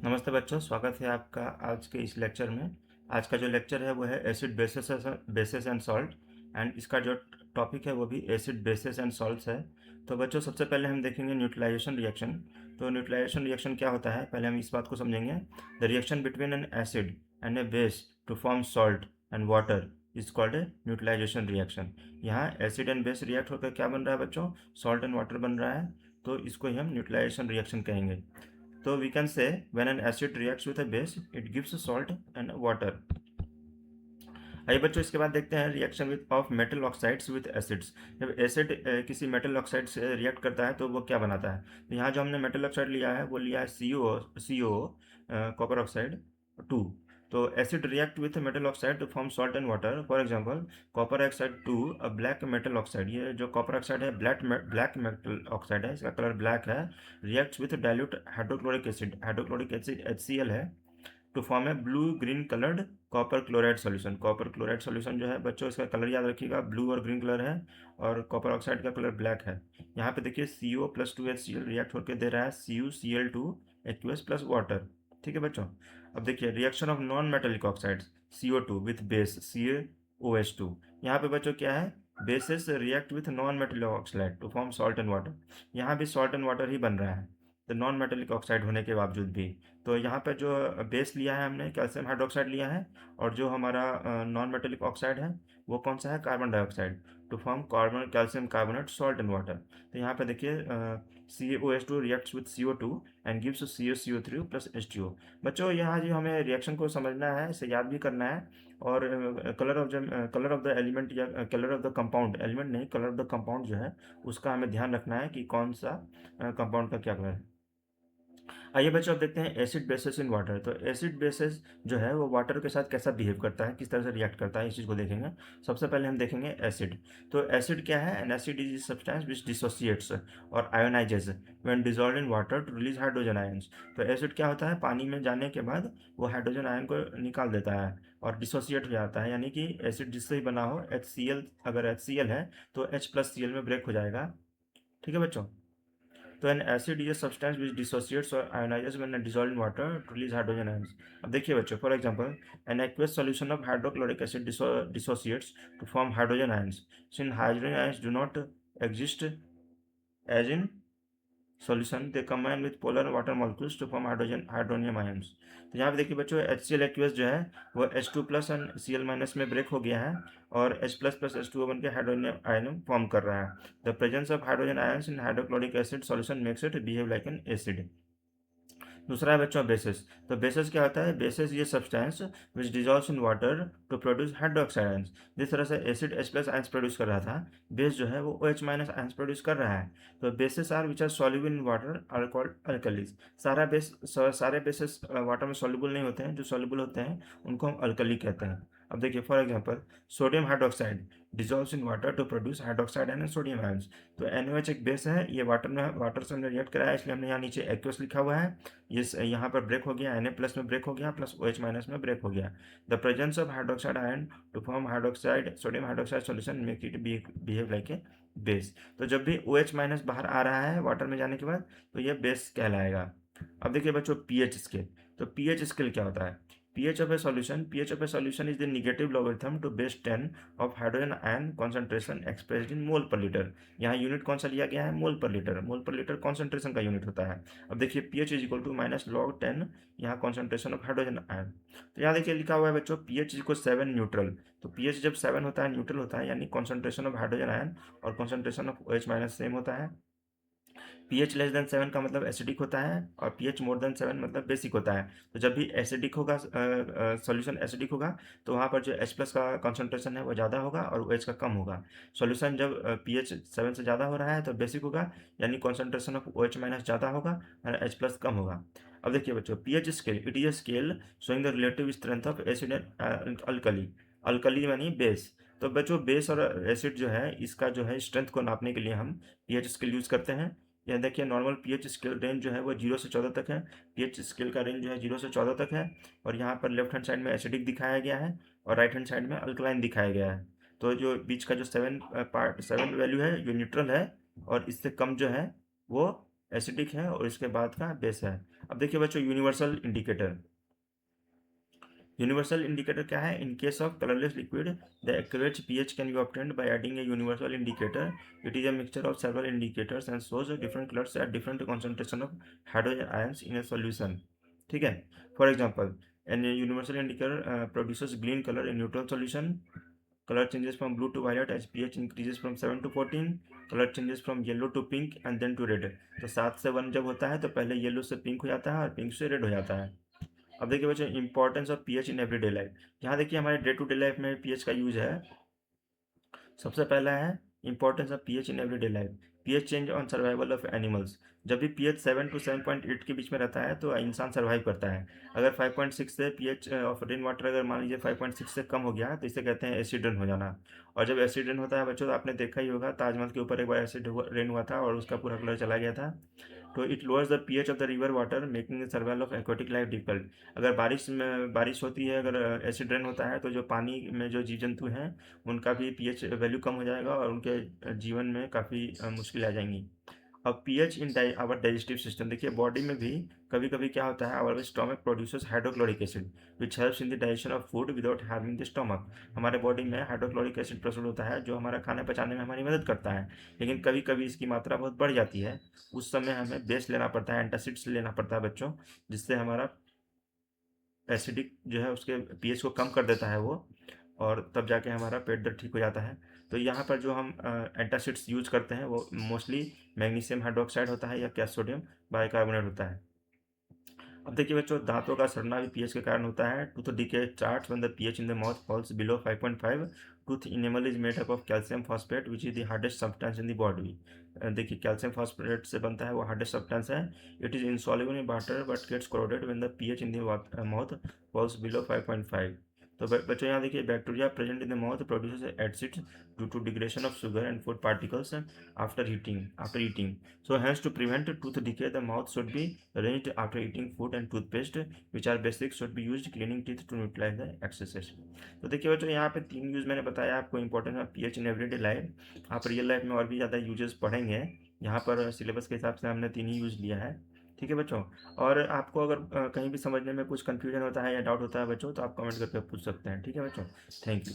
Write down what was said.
नमस्ते बच्चों, स्वागत है आपका आज के इस लेक्चर में। आज का जो लेक्चर है वो है acid basis and salt, and इसका जो टॉपिक है वो भी एसिड बेसिस एंड सॉल्ट्स है। तो बच्चों, सबसे पहले हम देखेंगे न्यूट्रलाइजेशन रिएक्शन। तो न्यूट्रलाइजेशन रिएक्शन क्या होता है, पहले हम इस बात को समझेंगे। The reaction between an acid and a base to form salt and water is called a neutralisation reaction. यहाँ एसिड एंड बेस रिएक्ट होकर क्या बन रहा है बच्चों, सॉल्ट एंड वाटर बन रहा है, तो इसको ही हम न्यूट्रलाइजेशन रिएक्शन कहेंगे। तो we can say when an acid reacts with a base it gives salt and water। आइए बच्चों, इसके बाद देखते हैं reaction with of metal oxides with acids. जब एसिड किसी मेटल ऑक्साइड से रिएक्ट करता है तो वो क्या बनाता है। तो यहाँ जो हमने मेटल ऑक्साइड लिया है वो लिया है सी ओ कॉपर ऑक्साइड 2। तो acid react with metal oxide to form salt and water. For example copper oxide 2 a black metal oxide. ये जो कॉपर ऑक्साइड है ब्लैक मेटल ऑक्साइड है, इसका कलर ब्लैक है। Reacts with dilute hydrochloric acid HCl है to form a blue green coloured copper chloride solution. Copper chloride solution जो है बच्चों, इसका कलर याद रखिएगा, ब्लू और ग्रीन कलर है, और कॉपर ऑक्साइड का कलर ब्लैक है। यहाँ पे देखिए CO+2HCl रिएक्ट होकर दे रहा है CuCl2 प्लस वाटर। ठीक है बच्चों। अब देखिए reaction of non metallic oxides CO2 with base CaOH2। यहाँ पे बच्चों क्या है, bases react with non metallic oxide to form salt and water. यहाँ भी सॉल्ट एंड वाटर ही बन रहा है, तो नॉन मेटेलिक ऑक्साइड होने के बावजूद भी। तो यहाँ पे जो बेस लिया है हमने कैल्शियम हाइड्रोक्साइड लिया है, और जो हमारा नॉन मेटेलिक ऑक्साइड है वो कौन सा है, carbon dioxide, to form carbon calcium carbonate salt and water. तो यहाँ पे देखिए CaOH2 reacts with CO2 and gives CaCO3 plus H2O। बच्चों यहाँ जो हमें रिएक्शन को समझना है, इसे याद भी करना है, और कलर ऑफ द एलिमेंट या colour of the compound, element नहीं, कलर ऑफ द कंपाउंड जो है उसका हमें ध्यान रखना है कि कौन सा कंपाउंड का क्या कलर है। आइए बच्चों, अब देखते हैं एसिड बेसिस इन वाटर। तो एसिड बेसिस जो है वो वाटर के साथ कैसा बिहेव करता है, किस तरह से रिएक्ट करता है, इस चीज़ को देखेंगे। सबसे पहले हम देखेंगे एसिड। तो एसिड क्या है, an acid is substance which dissociates और ionizes when dissolve in water to release hydrogen ions. तो एसिड क्या होता है, पानी में जाने के बाद वो हाइड्रोजन आयन को निकाल देता है और डिसोसिएट हो जाता है, यानी कि एसिड जिससे ही बना हो HCl, अगर HCl है तो H+Cl में ब्रेक हो जाएगा। ठीक है बच्चों। तो an acid is substance which dissociates और ionizes when dissolve in water to release hydrogen ions. अब देखिए बच्चों, for example an aqueous solution of hydrochloric acid dissociates to form hydrogen ions. Since hydrogen ions do not exist as in solution they combine with polar water molecules to form hydronium ions. तो यहाँ पे देखिए बच्चों, HCl aqueous जो है वो H2 plus and Cl minus में break हो गया है, और H प्लस प्लस H2O बन के हाइड्रोनियम आयन फॉर्म कर रहा है। The presence of hydrogen ions in hydrochloric acid solution makes it behave like an acid. दूसरा है बच्चों बेसिस। तो बेसिस क्या होता है, बेसिस ये substance which dissolves in water to produce hydroxide ions. जिस तरह से एसिड H+ आयंस प्रोड्यूस कर रहा था, बेस जो है वो OH- आयंस प्रोड्यूस कर रहा है। तो bases are which are soluble in water are called alkalis. सारे बेसिस वाटर में सॉल्युबल नहीं होते हैं, जो सॉल्युबल होते हैं उनको हम अल्कली कहते हैं। अब देखिए for example sodium hydroxide dissolves in water to produce hydroxide and sodium ions. तो NaOH एक बेस है, ये वाटर से हमने रिएक्ट कराया, इसलिए हमने यहाँ नीचे एक्वस लिखा हुआ है। ये यहाँ पर ब्रेक हो गया, Na+ में ब्रेक हो गया, प्लस OH- में ब्रेक हो गया। The presence of hydroxide ion to form hydroxide sodium hydroxide solution make it behave like a base. तो जब भी OH- बाहर आ रहा है वाटर में जाने के बाद, तो ये बेस कहलाएगा। अब देखिए बच्चों पीएच स्केल। तो पीएच स्केल क्या होता है, pH of a solution is the negative logarithm to base 10 of hydrogen ion concentration expressed in mole per liter। यहाँ यूनिट कौन सा लिया गया है, मोल पर लीटर। मोल पर लीटर कॉन्सेंट्रेशन का यूनिट होता है। अब देखिए pH is equal to -log 10, यहाँ कॉन्सेंट्रेशन ऑफ हाइड्रोजन आयन। तो यहाँ देखिए लिखा हुआ है बच्चों pH इज इक्वल 7 न्यूट्रल। तो pH जब 7 होता है न्यूट्रल होता है, यानी कॉन्सेंट्रेशन ऑफ हाइड्रोजन आयन और कॉन्सेंट्रेशन ऑफ OH- सेम होता है। pH लेस देन 7 का मतलब एसिडिक होता है, और pH मोर देन 7 मतलब बेसिक होता है। तो जब भी एसिडिक होगा, सॉल्यूशन एसिडिक होगा, तो वहाँ पर जो H+ का कॉन्सेंट्रेशन है वो ज़्यादा होगा और OH का कम होगा। सॉल्यूशन जब pH 7 से ज़्यादा हो रहा है तो बेसिक होगा, यानी कॉन्सेंट्रेशन ऑफ OH- ज़्यादा होगा और H+ कम होगा। अब देखिए बच्चों pH scale, it is a scale showing the relative strength of acid and alkali. Alkali यानी बेस। तो बच्चों बेस और एसिड जो है, इसका जो है स्ट्रेंथ को नापने के लिए हम pH स्केल यूज़ करते हैं। यह देखिए नॉर्मल pH स्केल रेंज जो है वो 0 से 14 तक है। pH स्केल का रेंज जो है 0 से 14 तक है, और यहाँ पर लेफ्ट हैंड साइड में एसिडिक दिखाया गया है और राइट हैंड साइड में अल्कलाइन दिखाया गया है। तो जो बीच का जो 7 वैल्यू है, जो न्यूट्रल है, और इससे कम जो है वो एसिडिक है और इसके बाद का बेस है। अब देखिए बच्चों, यूनिवर्सल इंडिकेटर। यूनिवर्सल इंडिकेटर क्या है? In case of colourless liquid the accurate pH can be obtained by adding a universal indicator. It is a mixture of several indicators and shows different colours at different concentration of hydrogen ions in A solution. ठीक है, for example, N universal indicator produces green colour in neutral solution. Color changes from blue to violet as pH increases from 7 to 14. Color changes from yellow to pink and then to red. तो 7 से 1 जब होता है तो पहले yellow से pink हो जाता है और पिंक से रेड हो जाता है। अब देखिए बच्चों, importance of pH in everyday life. यहाँ देखिए हमारे डे टू डे लाइफ में पीएच का यूज है। सबसे पहला है importance of pH in everyday life. PH change on survival of animals. जब भी पीएच 7 to 7.8 के बीच में रहता है तो इंसान सर्वाइव करता है। अगर 5.6 से पीएच ऑफ रेन वाटर अगर मान लीजिए 5.6 से कम हो गया तो इसे कहते हैं एसिड रेन हो जाना। और जब एसिड रेन होता है बच्चों, तो आपने देखा ही होगा ताजमहल के ऊपर एक बार एसिड रेन हुआ था और उसका पूरा कलर चला गया था। तो it lowers the pH of the river water making the survival of aquatic life difficult. अगर बारिश होती है, अगर एसिड रेन होता है तो जो पानी में जो जीव जंतु हैं उनका भी पीएच वैल्यू कम हो जाएगा और उनके जीवन में काफ़ी मुश्किल आ जाएंगी। अब pH in our digestive system. देखिए बॉडी में भी कभी कभी क्या होता है, our stomach produces hydrochloric acid which helps in the digestion of food without harming the stomach. हमारे बॉडी में हाइड्रोक्लोरिक एसिड प्रस्तुत होता है जो हमारा खाना पचाने में हमारी मदद करता है। लेकिन कभी कभी इसकी मात्रा बहुत बढ़ जाती है, उस समय हमें बेस लेना पड़ता है, एंटासिड्स लेना पड़ता है बच्चों, जिससे हमारा एसिडिक जो है उसके पीएच को कम कर देता है वो, और तब जाके हमारा पेट दर्द ठीक हो जाता है। तो यहाँ पर जो हम एंटासिड्स यूज करते हैं वो मोस्टली मैग्नीशियम हाइड्रोक्साइड होता है या कैल्शियम बाइकार्बोनेट होता है। अब देखिए बच्चों, दांतों का सड़ना भी पीएच के कारण होता है। Tooth decay starts when the pH in the mouth falls below 5.5। Tooth enamel is made up of calcium phosphate which is the hardest substance in the body. देखिए कैल्शियम फॉस्फेट से बनता है, वो हार्डेस्ट सब्सटेंस है। It is insoluble in water but gets corroded when the pH in the mouth falls below 5.5। तो बच्चों यहाँ देखिए, bacteria present in the mouth produces acids due to degradation of sugar and food particles after eating. So hence to prevent tooth decay, the mouth should be rinsed after eating food and toothpaste, which are basic, should be used cleaning teeth to neutralize the excesses। तो देखिए बच्चों, यहाँ पे 3 use मैंने बताया आपको important है pH in everyday life. आप रियल लाइफ में और भी ज़्यादा यूजेस पढ़ेंगे। यहाँ पर सिलेबस के हिसाब से हमने 3 ही यूज़ लिया है। ठीक है बच्चों, और आपको अगर कहीं भी समझने में कुछ कन्फ्यूजन होता है या डाउट होता है बच्चों, तो आप कमेंट करके पूछ सकते हैं। ठीक है बच्चों, थैंक यू।